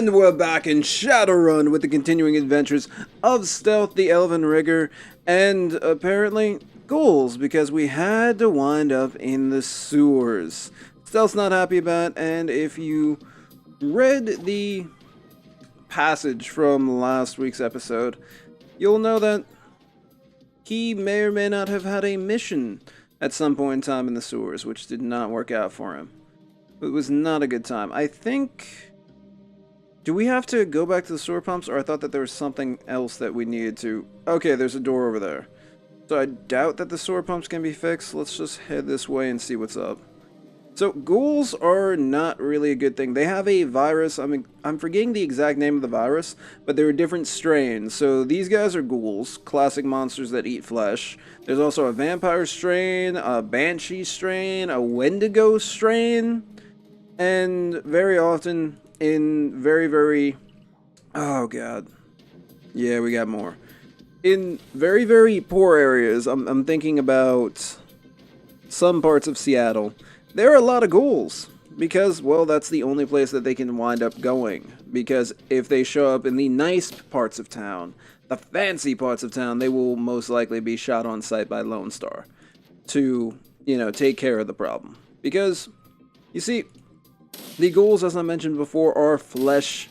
And we're back in Shadowrun with the continuing adventures of Stealth the Elven Rigger and apparently Ghouls, because we had to wind up in the sewers. Stealth's not happy about it, and if you read the passage from last week's episode, you'll know that he may or may not have had a mission at some point in time in the sewers, which did not work out for him. It was not a good time. I think... Do we have to go back to the sewer pumps, or I thought that there was something else that we needed to... Okay, there's a door over there. So I doubt that the sewer pumps can be fixed. Let's just head this way and see what's up. So, ghouls are not really a good thing. They have a virus. I'm forgetting the exact name of the virus, but there are different strains. So these guys are ghouls, classic monsters that eat flesh. There's also a vampire strain, a banshee strain, a wendigo strain, and very often... in very, oh god, yeah, we got more. In very poor areas, I'm thinking about some parts of Seattle, there are a lot of ghouls, because, well, that's the only place that they can wind up going, because if they show up in the nice parts of town, the fancy parts of town, they will most likely be shot on sight by Lone Star to, you know, take care of the problem. Because, you see, the ghouls, as I mentioned before, are flesh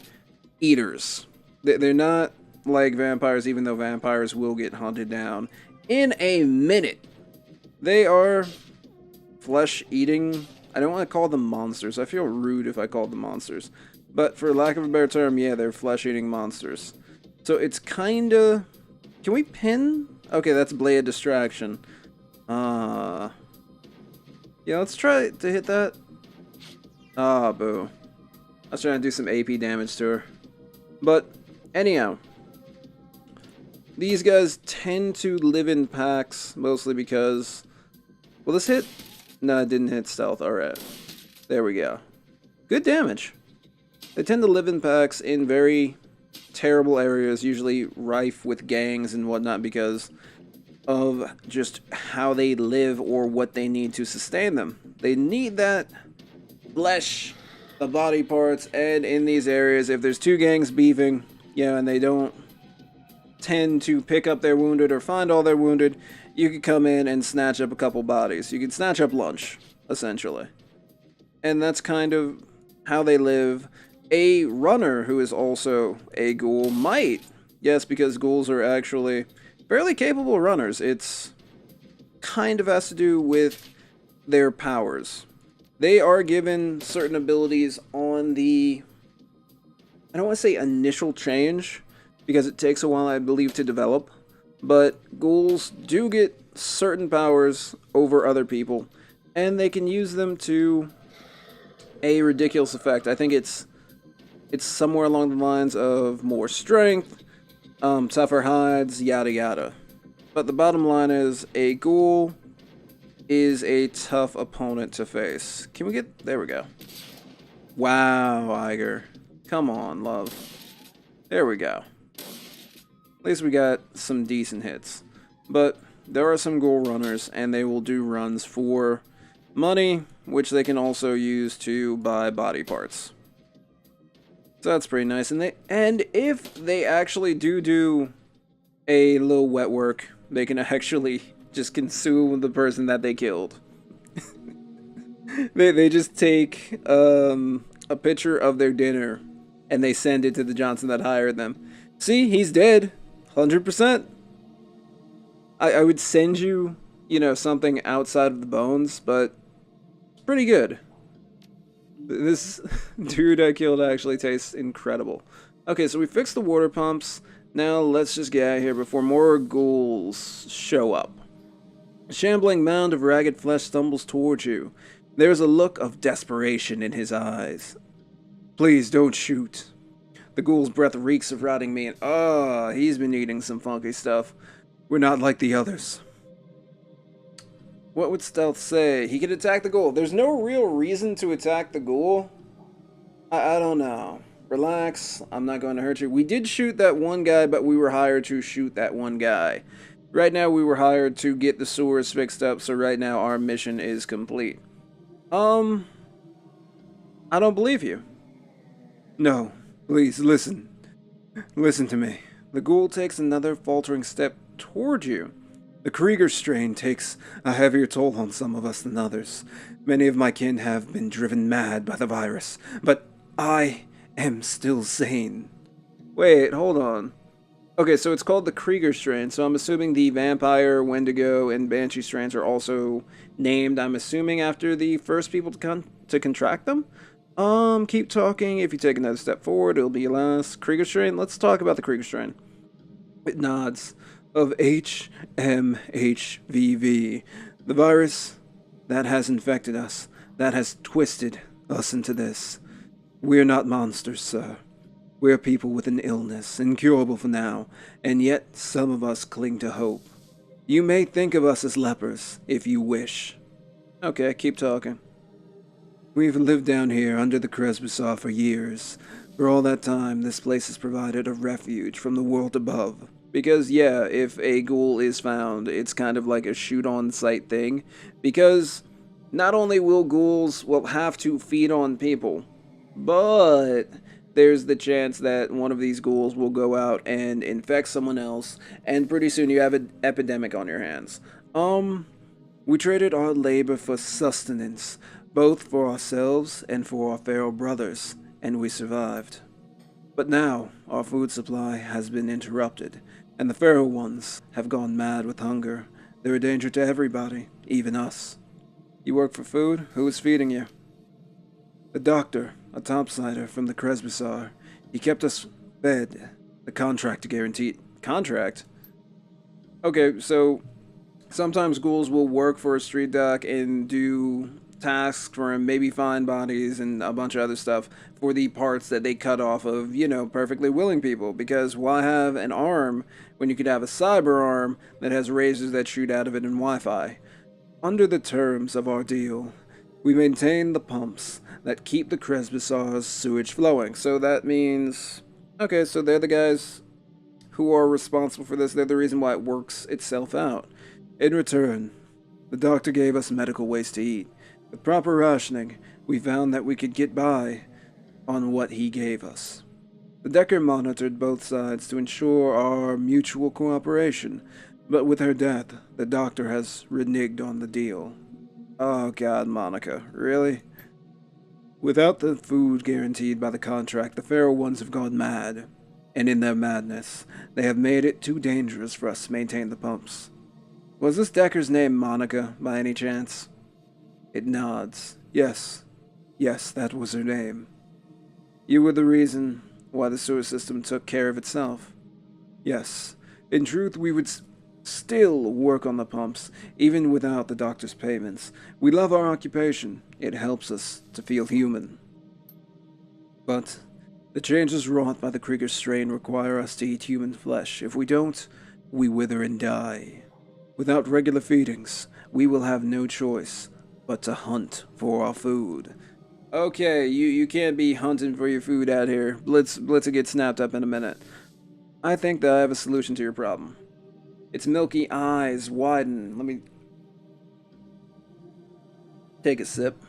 eaters. They're not like vampires, even though vampires will get hunted down in a minute. They are flesh eating. I don't want to call them monsters. I feel rude if I called them monsters. But for lack of a better term, yeah, they're flesh eating monsters. So it's kinda... Can we pin? Okay, that's Blade Distraction. Yeah, let's try to hit that. Ah, boo. I was trying to do some AP damage to her. But, anyhow. These guys tend to live in packs, mostly because... Will this hit? No, it didn't hit stealth. Alright. There we go. Good damage. They tend to live in packs in very terrible areas, usually rife with gangs and whatnot, because of just how they live or what they need to sustain them. They need that... flesh, the body parts, and in these areas, if there's two gangs beefing, yeah, and they don't tend to pick up their wounded or find all their wounded, you could come in and snatch up a couple bodies. You can snatch up lunch, essentially. And that's kind of how they live. A runner who is also a ghoul might, yes, because ghouls are actually fairly capable runners. It's kind of has to do with their powers. They are given certain abilities on the, I don't want to say initial change, because it takes a while, I believe, to develop, but ghouls do get certain powers over other people, and they can use them to a ridiculous effect. I think it's somewhere along the lines of more strength, tougher hides, yada yada. But the bottom line is, a ghoul is a tough opponent to face. Can we get... There we go. Wow, Iger. Come on, love. There we go. At least we got some decent hits. But there are some ghoul runners, and they will do runs for money, which they can also use to buy body parts. So that's pretty nice. And if they actually do a little wet work, they can actually... just consume the person that they killed. they just take a picture of their dinner and they send it to the Johnson that hired them. See, he's dead. 100%. I would send you, you know, something outside of the bones, but it's pretty good. This dude I killed actually tastes incredible. Okay, so we fixed the water pumps. Now let's just get out of here before more ghouls show up. A shambling mound of ragged flesh stumbles towards you. There is a look of desperation in his eyes. Please don't shoot. The ghoul's breath reeks of rotting meat. Ah, he's been eating some funky stuff. We're not like the others. What would Stealth say? He could attack the ghoul. There's no real reason to attack the ghoul. I don't know. Relax. I'm not going to hurt you. We did shoot that one guy, but we were hired to shoot that one guy. Right now, we were hired to get the sewers fixed up, so right now our mission is complete. I don't believe you. No, Please, listen. Listen to me. The ghoul takes another faltering step toward you. The Krieger strain takes a heavier toll on some of us than others. Many of my kin have been driven mad by the virus, but I am still sane. Wait, hold on. Okay, so it's called the Krieger strain, so I'm assuming the vampire, Wendigo, and Banshee strains are also named, I'm assuming, after the first people to contract them? Keep talking. If you take another step forward, it'll be your last. Krieger strain? Let's talk about the Krieger strain. It nods. Of HMHVV. The virus that has infected us, that has twisted us into this. We're not monsters, sir. We're people with an illness, incurable for now, and yet some of us cling to hope. You may think of us as lepers, if you wish. Okay, keep talking. We've lived down here under the Cresbisar for years. For all that time, this place has provided a refuge from the world above. Because, yeah, if a ghoul is found, it's kind of like a shoot-on-sight thing. Because not only will ghouls will have to feed on people, but there's the chance that one of these ghouls will go out and infect someone else, and pretty soon you have an epidemic on your hands. We traded our labor for sustenance, both for ourselves and for our feral brothers, and we survived. But now, our food supply has been interrupted, and the feral ones have gone mad with hunger. They're a danger to everybody, even us. You work for food? Who is feeding you? The doctor, a topsider from the Cresbisar. He kept us fed. The contract guaranteed. Contract? Okay, so sometimes ghouls will work for a street doc and do tasks for him, maybe find bodies and a bunch of other stuff for the parts that they cut off of, perfectly willing people. Because why have an arm when you could have a cyber arm that has razors that shoot out of it and Wi-Fi? Under the terms of our deal, we maintain the pumps that keep the Cresbisar's sewage flowing. So that means, okay, so they're the guys who are responsible for this. They're the reason why it works itself out. In return, the doctor gave us medical waste to eat. With proper rationing, we found that we could get by on what he gave us. The Decker monitored both sides to ensure our mutual cooperation, but with her death, the doctor has reneged on the deal. Oh god, Monica, really? Without the food guaranteed by the contract, the feral ones have gone mad, and in their madness, they have made it too dangerous for us to maintain the pumps. Was this Decker's name Monica, by any chance? It nods. Yes, that was her name. You were the reason why the sewer system took care of itself. Yes, in truth, we would still work on the pumps, even without the doctor's payments. We love our occupation. It helps us to feel human. But the changes wrought by the Krieger strain require us to eat human flesh. If we don't, we wither and die. Without regular feedings, we will have no choice but to hunt for our food. Okay, you can't be hunting for your food out here. Blitz will get snapped up in a minute. I think that I have a solution to your problem. Its milky eyes widen. Let me take a sip.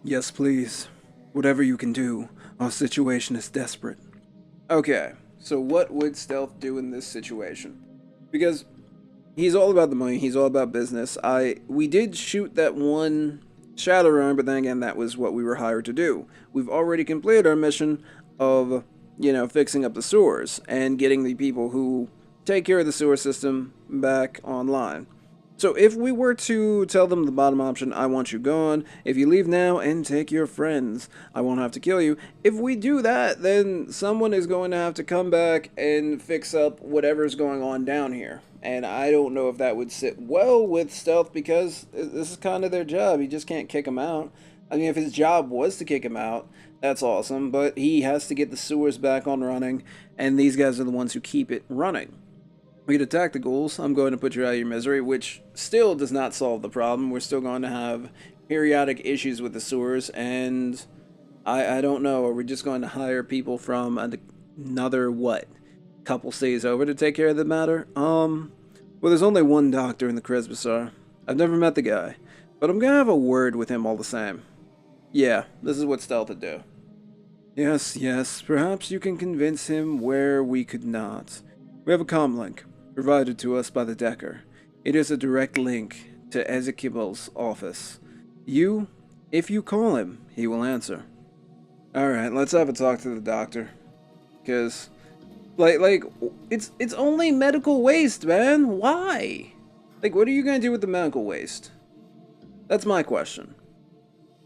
Yes, please. Whatever you can do. Our situation is desperate. Okay, so what would Stealth do in this situation? Because he's all about the money, he's all about business. We did shoot that one Shadowrun, but then again, that was what we were hired to do. We've already completed our mission of, fixing up the sewers and getting the people who take care of the sewer system back online. So if we were to tell them the bottom option, I want you gone, if you leave now and take your friends, I won't have to kill you. If we do that, then someone is going to have to come back and fix up whatever's going on down here. And I don't know if that would sit well with Stealth, because this is kind of their job. You just can't kick them out. I mean, if his job was to kick him out, that's awesome, but he has to get the sewers back on running, and these guys are the ones who keep it running. We could attack the ghouls. I'm going to put you out of your misery, which still does not solve the problem. We're still going to have periodic issues with the sewers, and I don't know. Are we just going to hire people from another, couple cities over to take care of the matter? Well, there's only one doctor in the Cresbisar. I've never met the guy, but I'm going to have a word with him all the same. Yeah, this is what Stealth would do. Yes, yes, perhaps you can convince him where we could not. We have a comlink, provided to us by the Decker. It is a direct link to Ezekiel's office. If you call him, he will answer. Alright, let's have a talk to the doctor. Because, like, it's only medical waste, man. Why? Like, what are you gonna do with the medical waste? That's my question.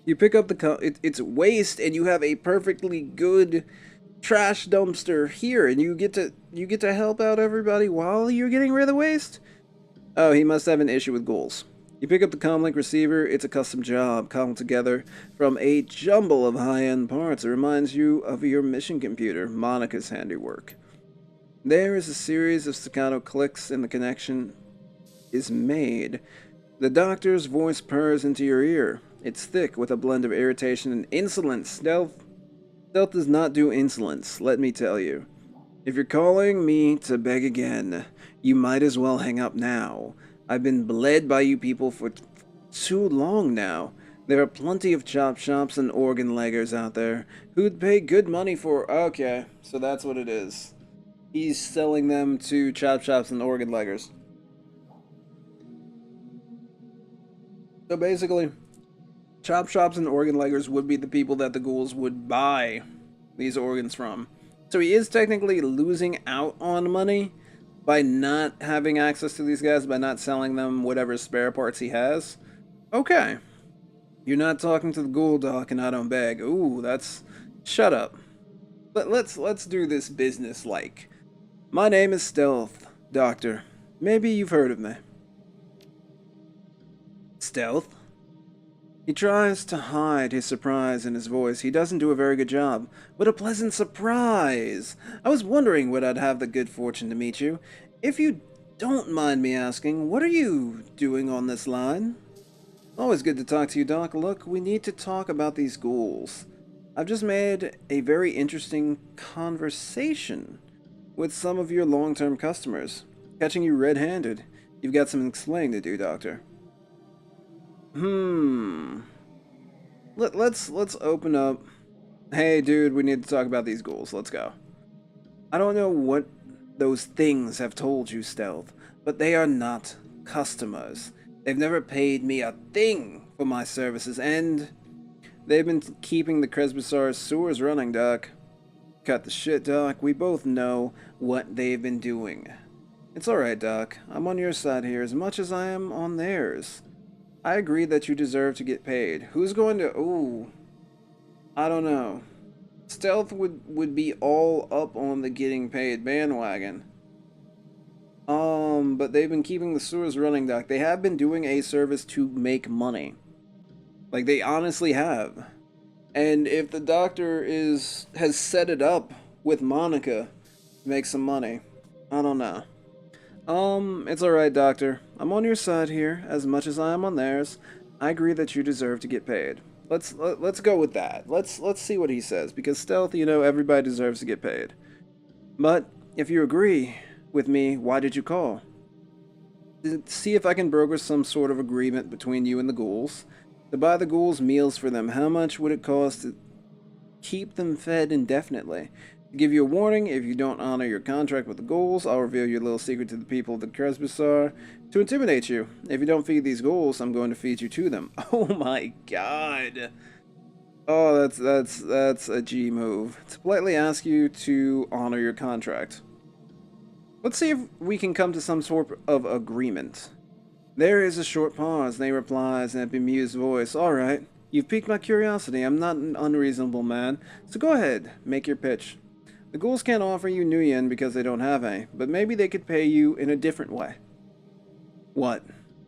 You pick up it's waste, and you have a perfectly good trash dumpster here, and you get to help out everybody while you're getting rid of the waste. Oh, he must have an issue with ghouls. You pick up the comlink receiver. It's a custom job cobbled together from a jumble of high-end parts. It reminds you of your mission computer, Monica's handiwork. There is a series of staccato clicks, and the connection is made. The doctor's voice purrs into your ear. It's thick with a blend of irritation and insolence. Stealth does not do insolence, let me tell you. If you're calling me to beg again, you might as well hang up now. I've been bled by you people for too long now. There are plenty of chop shops and organ leggers out there who'd pay good money for. Okay, so that's what it is. He's selling them to chop shops and organ leggers. So basically, chop shops and organ leggers would be the people that the ghouls would buy these organs from. So he is technically losing out on money by not having access to these guys, by not selling them whatever spare parts he has. Okay. You're not talking to the ghoul doc and I don't beg. Ooh, that's... Shut up. Let's do this business like. My name is Stealth, Doctor. Maybe you've heard of me. Stealth? He tries to hide his surprise in his voice. He doesn't do a very good job. What a pleasant surprise! I was wondering when I'd have the good fortune to meet you. If you don't mind me asking, what are you doing on this line? Always good to talk to you, Doc. Look, we need to talk about these ghouls. I've just made a very interesting conversation with some of your long-term customers. Catching you red-handed. You've got some explaining to do, Doctor. Let's open up. Hey, dude, we need to talk about these ghouls. Let's go. I don't know what those things have told you, Stealth, but they are not customers. They've never paid me a thing for my services, and they've been keeping the Kresbisar's sewers running, Doc. Cut the shit, Doc. We both know what they've been doing. It's alright, Doc. I'm on your side here as much as I am on theirs. I agree that you deserve to get paid. Who's going to... Ooh. I don't know. Stealth would be all up on the getting paid bandwagon. But they've been keeping the sewers running, Doc. They have been doing a service to make money. Like, they honestly have. And if the doctor has set it up with Monica to make some money, I don't know. It's alright, Doctor. I'm on your side here, as much as I am on theirs. I agree that you deserve to get paid. Let's go with that. Let's see what he says, because Stealth, you know, everybody deserves to get paid. But if you agree with me, why did you call? To see if I can broker some sort of agreement between you and the ghouls. To buy the ghouls meals for them. How much would it cost to keep them fed indefinitely? To give you a warning, if you don't honor your contract with the ghouls, I'll reveal your little secret to the people of the Kresbisar to intimidate you. If you don't feed these ghouls, I'm going to feed you to them. Oh my god. Oh, that's a G move. To politely ask you to honor your contract. Let's see if we can come to some sort of agreement. There is a short pause, and he replies in a bemused voice. Alright, you've piqued my curiosity. I'm not an unreasonable man, so go ahead, make your pitch. The ghouls can't offer you Nuyen because they don't have any, but maybe they could pay you in a different way. What?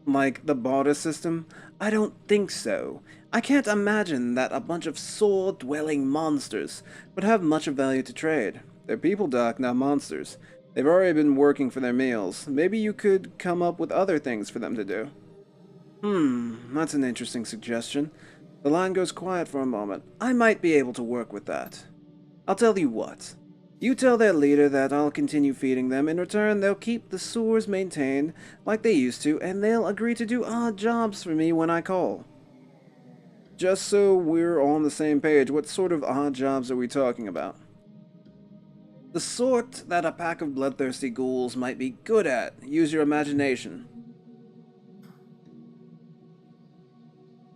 Like the barter system? I don't think so. I can't imagine that a bunch of sword-dwelling monsters would have much of value to trade. They're people, Doc, not monsters. They've already been working for their meals. Maybe you could come up with other things for them to do. That's an interesting suggestion. The line goes quiet for a moment. I might be able to work with that. I'll tell you what. You tell their leader that I'll continue feeding them. In return, they'll keep the sewers maintained like they used to, and they'll agree to do odd jobs for me when I call. Just so we're all on the same page, what sort of odd jobs are we talking about? The sort that a pack of bloodthirsty ghouls might be good at. Use your imagination.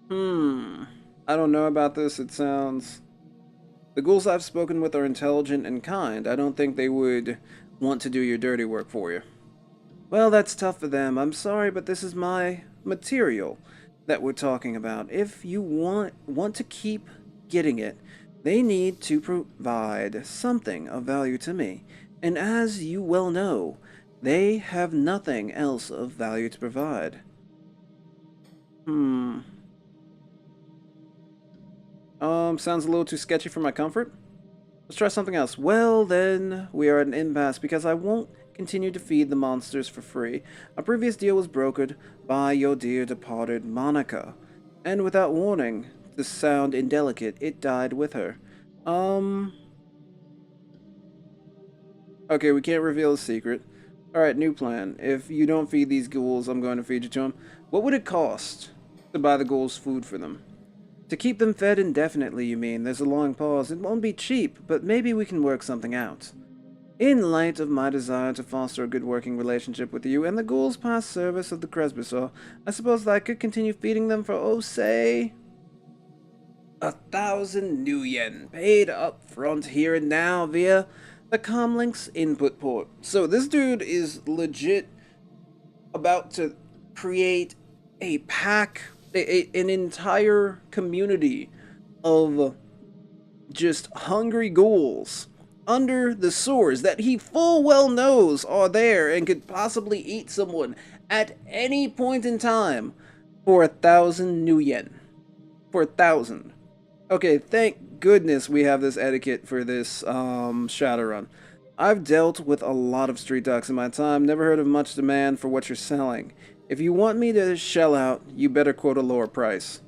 Hmm. I don't know about this. It sounds... The ghouls I've spoken with are intelligent and kind. I don't think they would want to do your dirty work for you. Well, that's tough for them. I'm sorry, but this is my material that we're talking about. If you want to keep getting it, they need to provide something of value to me. And as you well know, they have nothing else of value to provide. Hmm. Sounds a little too sketchy for my comfort. Let's try something else. Well, then, we are at an impasse because I won't continue to feed the monsters for free. A previous deal was brokered by your dear departed Monica, and without warning, to sound indelicate, it died with her. Um. Okay, we can't reveal the secret. Alright, new plan. If you don't feed these ghouls, I'm going to feed you to them. What would it cost to buy the ghouls food for them? To keep them fed indefinitely, you mean? There's a long pause. It won't be cheap, but maybe we can work something out. In light of my desire to foster a good working relationship with you and the ghouls' past service of the Cresbysaur, I suppose that I could continue feeding them for, oh, say, 1,000 new yen, paid up front here and now via the Comlink's input port. So this dude is legit about to create a pack, an entire community of just hungry ghouls under the sewers that he full well knows are there and could possibly eat someone at any point in time for 1,000 new yen. For 1,000. Okay, thank goodness we have this etiquette for this Shadowrun. I've dealt with a lot of street dogs in my time, never heard of much demand for what you're selling. If you want me to shell out, you better quote a lower price.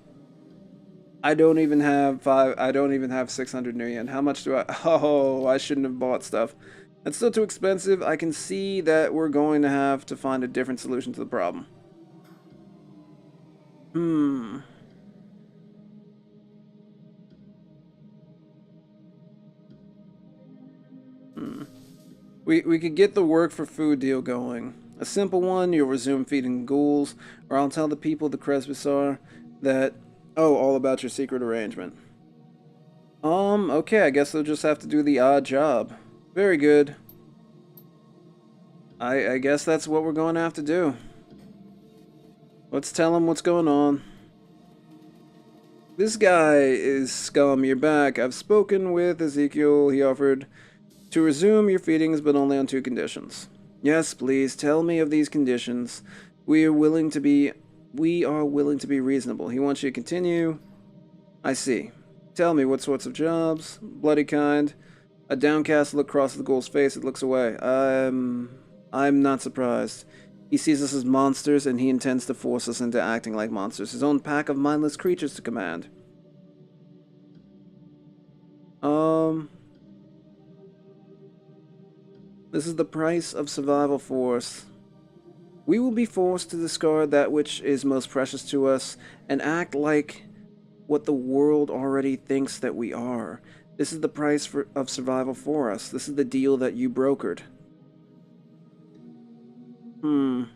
I don't even have 600 new yen. How much do I... Oh, I shouldn't have bought stuff. That's still too expensive. I can see that we're going to have to find a different solution to the problem. Hmm. We could get the work for food deal going. A simple one, you'll resume feeding ghouls, or I'll tell the people of the Cresbysaur that... Oh, all about your secret arrangement. Okay, I guess they'll just have to do the odd job. Very good. I guess that's what we're going to have to do. Let's tell them what's going on. This guy is scum. You're back. I've spoken with Ezekiel. He offered to resume your feedings, but only on 2 conditions. Yes, please, tell me of these conditions. We are willing to be reasonable. He wants you to continue. I see. Tell me, what sorts of jobs? Bloody kind. A downcast look crosses the ghoul's face. It looks away. I'm not surprised. He sees us as monsters, and he intends to force us into acting like monsters. His own pack of mindless creatures to command. This is the price of survival for us. We will be forced to discard that which is most precious to us and act like what the world already thinks that we are. This is the price of survival for us. This is the deal that you brokered. I'm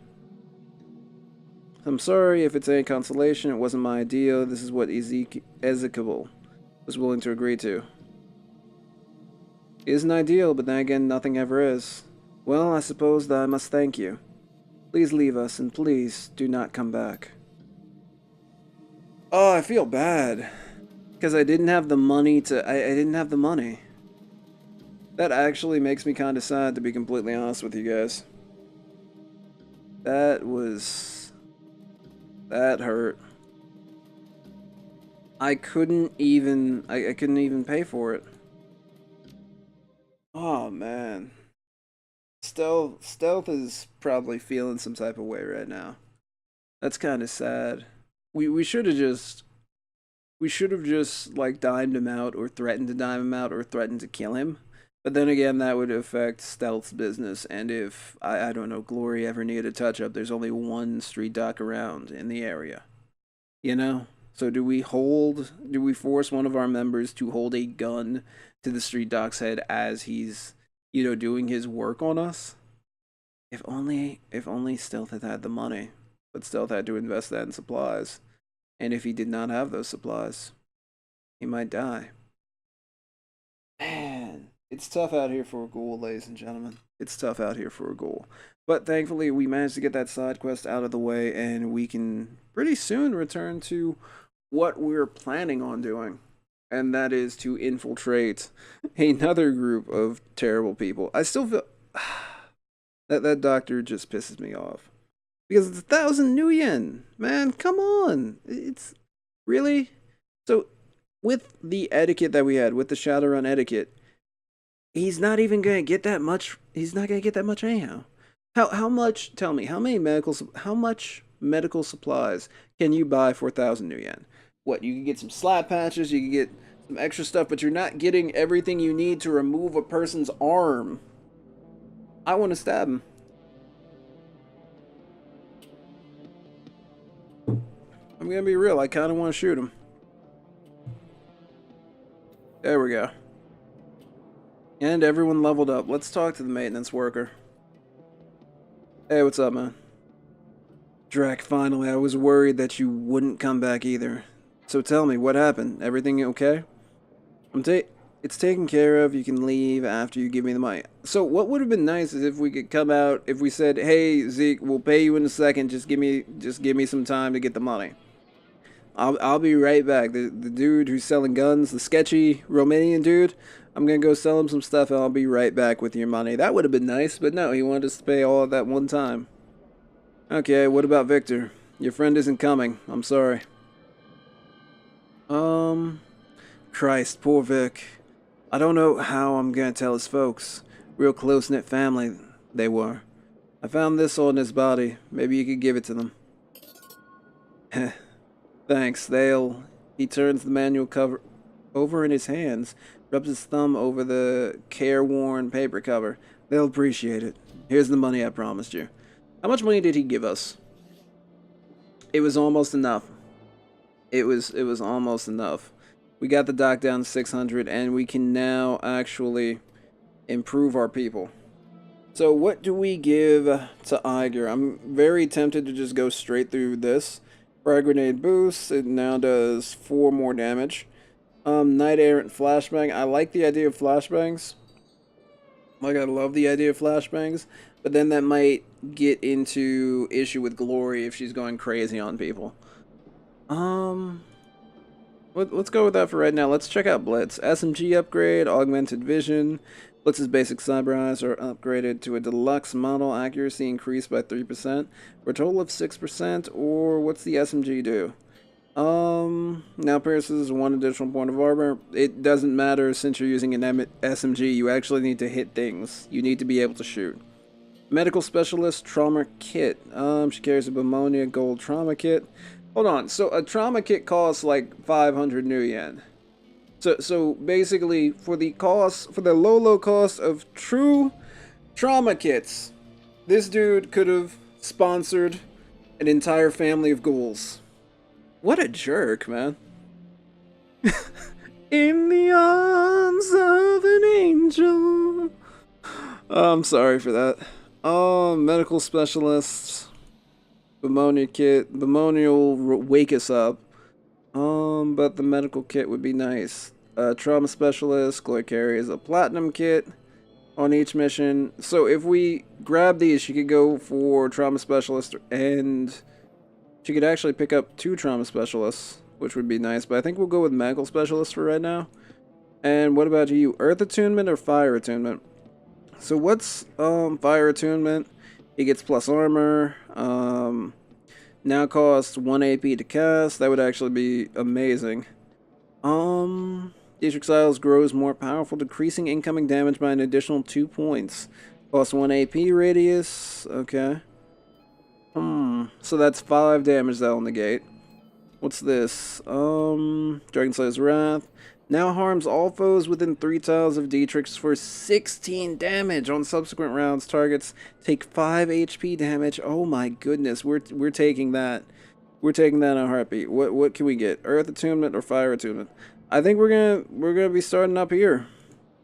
sorry if it's any consolation. It wasn't my idea. This is what Ezekiel was willing to agree to. It isn't ideal, but then again, nothing ever is. Well, I suppose that I must thank you. Please leave us, and please do not come back. Oh, I feel bad. Because I didn't have the money to... I didn't have the money. That actually makes me kind of sad, to be completely honest with you guys. That hurt. I couldn't even... I couldn't even pay for it. Oh, man. Stealth is probably feeling some type of way right now. That's kind of sad. We should have just like dimed him out or threatened to dime him out or threatened to kill him. But then again, that would affect Stealth's business. And if I don't know, Glory ever needed a touch up, there's only one street dock around in the area. You know? So do we force one of our members to hold a gun to the street doc's head as he's, doing his work on us? If only Stealth had had the money, but Stealth had to invest that in supplies. And if he did not have those supplies, he might die. Man, it's tough out here for a ghoul, ladies and gentlemen. It's tough out here for a ghoul. But thankfully, we managed to get that side quest out of the way, and we can pretty soon return to what we're planning on doing. And that is to infiltrate another group of terrible people. I still feel that doctor just pisses me off. Because it's 1,000 new yen. Man, come on. It's really... So, with the etiquette that we had, with the Shadowrun etiquette, he's not even going to get that much. He's not going to get that much anyhow. How much, tell me, how much medical supplies can you buy for 1,000 new yen? What, you can get some slap patches, you can get some extra stuff, but you're not getting everything you need to remove a person's arm. I want to stab him. I'm gonna be real, I kinda wanna shoot him. There we go. And everyone leveled up. Let's talk to the maintenance worker. Hey, what's up, man? Drac, finally, I was worried that you wouldn't come back either. So tell me, what happened? Everything okay? It's taken care of. You can leave after you give me the money. So what would have been nice is if we could come out, if we said, hey, Zeke, we'll pay you in a second, just give me some time to get the money. I'll be right back. The dude who's selling guns, the sketchy Romanian dude, I'm gonna go sell him some stuff and I'll be right back with your money. That would have been nice, but no, he wanted us to pay all of that one time. Okay, what about Victor? Your friend isn't coming. I'm sorry. Christ, poor Vic. I don't know how I'm gonna tell his folks. Real close-knit family they were. I found this on his body. Maybe you could give it to them. Heh. Thanks, he turns the manual cover over in his hands, rubs his thumb over the careworn paper cover. They'll appreciate it. Here's the money I promised you. How much money did he give us? It was almost enough. It was almost enough. We got the dock down to 600, and we can now actually improve our people. So what do we give to Iger? I'm very tempted to just go straight through this. Frag grenade boost, it now does 4 more damage. Night errant flashbang. I like the idea of flashbangs. Like, I love the idea of flashbangs, but then that might get into issue with Glory if she's going crazy on people. Let's go with that for right now. Let's check out Blitz. SMG upgrade, augmented vision. Blitz's basic cyber eyes are upgraded to a deluxe model, accuracy increased by 3%, for a total of 6%, or what's the SMG do? Now pierces 1 additional point of armor. It doesn't matter since you're using an SMG, you actually need to hit things. You need to be able to shoot. Medical specialist trauma kit. She carries a Pneumonia gold trauma kit. Hold on, so a trauma kit costs like 500 new yen. So basically, for the low cost of true trauma kits, this dude could have sponsored an entire family of ghouls. What a jerk, man. In the arms of an angel. I'm sorry for that. Medical specialists. Pneumonia kit. Pneumonia will wake us up. But the medical kit would be nice. Trauma specialist. Glory carries a platinum kit on each mission. So if we grab these, she could go for trauma specialist, and she could actually pick up 2 trauma specialists, which would be nice. But I think we'll go with medical specialist for right now. And what about you? Earth attunement or fire attunement? So what's fire attunement? He gets plus armor. Now costs 1 AP to cast. That would actually be amazing. Dietrich Styles grows more powerful, decreasing incoming damage by an additional 2 points. Costs 1 AP radius. Okay. So that's 5 damage that'll negate. What's this? Dragon Slayer's Wrath. Now harms all foes within 3 tiles of Dietrich's for 16 damage on subsequent rounds. Targets take 5 HP damage. Oh my goodness, we're taking that. We're taking that in a heartbeat. What can we get? Earth attunement or fire attunement? I think we're gonna be starting up here.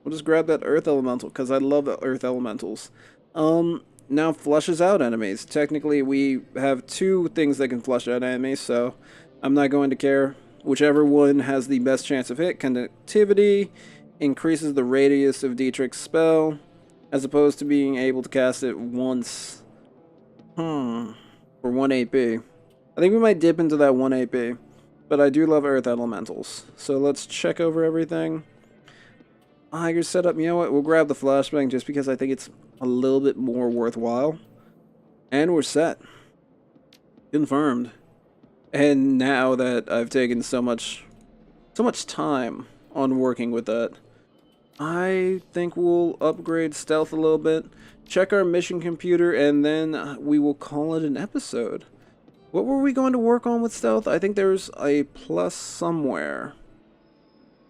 We'll just grab that earth elemental because I love the earth elementals. Now flushes out enemies. Technically, we have two things that can flush out enemies, so I'm not going to care. Whichever one has the best chance of hit. Conductivity increases the radius of Dietrich's spell, as opposed to being able to cast it once. For 1 AP. I think we might dip into that 1 AP, but I do love earth elementals. So let's check over everything. You're set up. You know what? We'll grab the flashbang just because I think it's a little bit more worthwhile. And we're set. Confirmed. And now that I've taken so much time on working with that, I think we'll upgrade stealth a little bit, check our mission computer, and then we will call it an episode. What were we going to work on with stealth? I think there's a plus somewhere.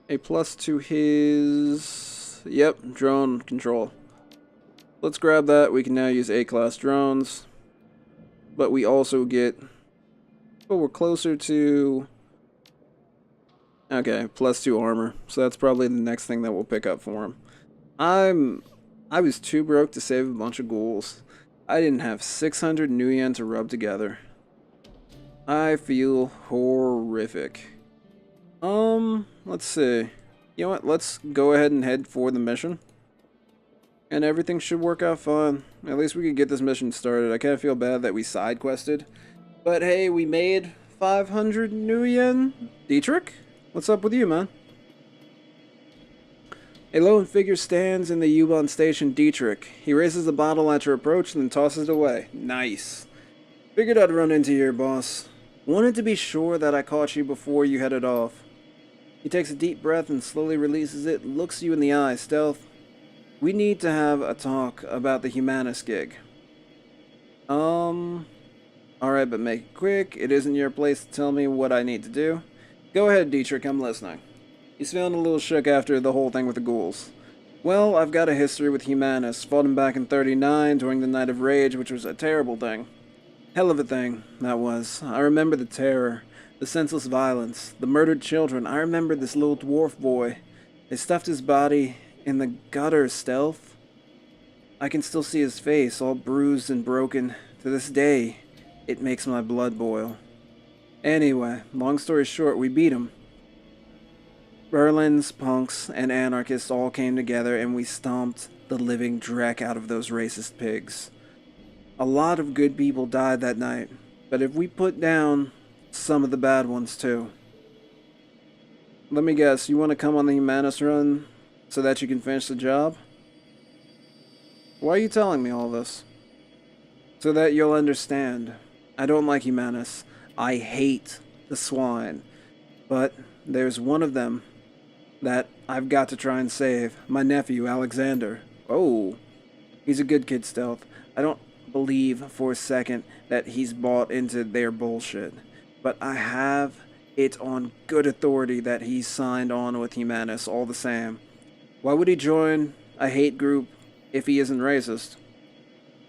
A plus to his... Yep, drone control. Let's grab that. We can now use A-class drones. But we also get... Oh, we're closer to... Okay, plus 2 armor. So that's probably the next thing that we'll pick up for him. I was too broke to save a bunch of ghouls. I didn't have 600 new yen to rub together. I feel horrific. Let's see. You know what? Let's go ahead and head for the mission. And everything should work out fine. At least we could get this mission started. I kind of feel bad that we side quested. But hey, we made 500 new yen. Dietrich? What's up with you, man? A lone figure stands in the U-Bahn station, Dietrich. He raises the bottle at your approach and then tosses it away. Nice. Figured I'd run into you, boss. Wanted to be sure that I caught you before you headed off. He takes a deep breath and slowly releases it, looks you in the eye, Stealth. We need to have a talk about the Humanus gig. Alright, but make it quick. It isn't your place to tell me what I need to do. Go ahead, Dietrich, I'm listening. He's feeling a little shook after the whole thing with the ghouls. Well, I've got a history with Humanus. Fought him back in 39 during the Night of Rage, which was a terrible thing. Hell of a thing, that was. I remember the terror, the senseless violence, the murdered children. I remember this little dwarf boy. They stuffed his body in the gutter, Stealth. I can still see his face, all bruised and broken. To this day, it makes my blood boil. Anyway, long story short, we beat him. Berlin's punks and anarchists all came together and we stomped the living dreck out of those racist pigs. A lot of good people died that night, but if we put down some of the bad ones too. Let me guess, you want to come on the Humanus run so that you can finish the job? Why are you telling me all this? So that you'll understand. I don't like Humanus. I hate the swine. But there's one of them that I've got to try and save. My nephew, Alexander. Oh, he's a good kid, Stealth. I don't believe for a second that he's bought into their bullshit. But I have it on good authority that he's signed on with Humanus all the same. Why would he join a hate group if he isn't racist?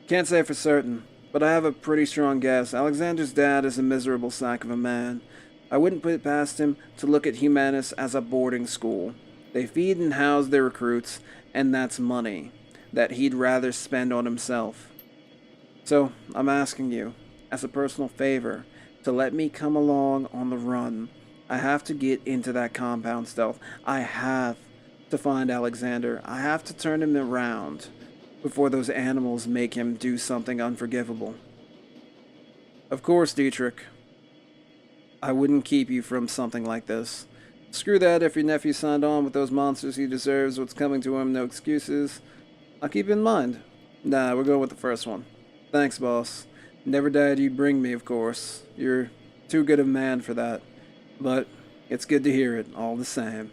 Can't say for certain, but I have a pretty strong guess. Alexander's dad is a miserable sack of a man. I wouldn't put it past him to look at Humanus as a boarding school. They feed and house their recruits, and that's money that he'd rather spend on himself. So, I'm asking you, as a personal favor, to let me come along on the run. I have to get into that compound, Stealth. I have to find Alexander. I have to turn him around before those animals make him do something unforgivable. Of course, Dietrich. I wouldn't keep you from something like this. Screw that, if your nephew signed on with those monsters, he deserves what's coming to him, no excuses. I'll keep it in mind. Nah, we're going with the first one. Thanks, boss. Never died you'd bring me, of course. You're too good a man for that. But it's good to hear it, all the same.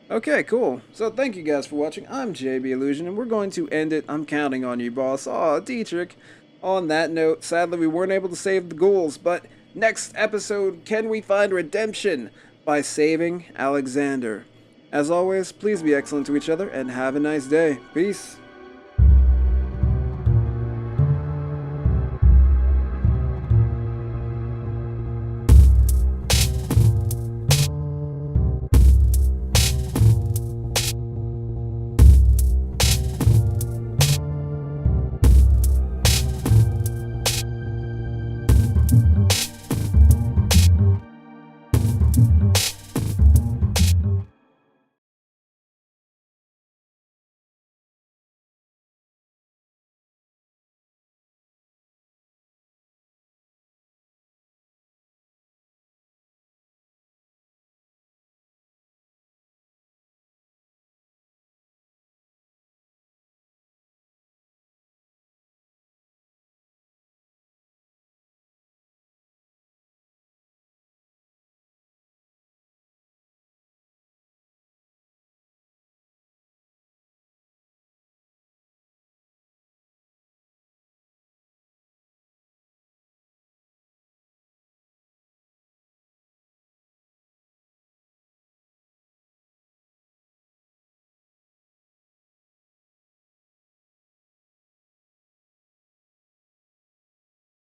Okay, cool. So thank you guys for watching. I'm JB Illusion, and we're going to end it. I'm counting on you, boss. Aw, Dietrich. On that note, sadly we weren't able to save the ghouls, but next episode, can we find redemption by saving Alexander? As always, please be excellent to each other, and have a nice day. Peace.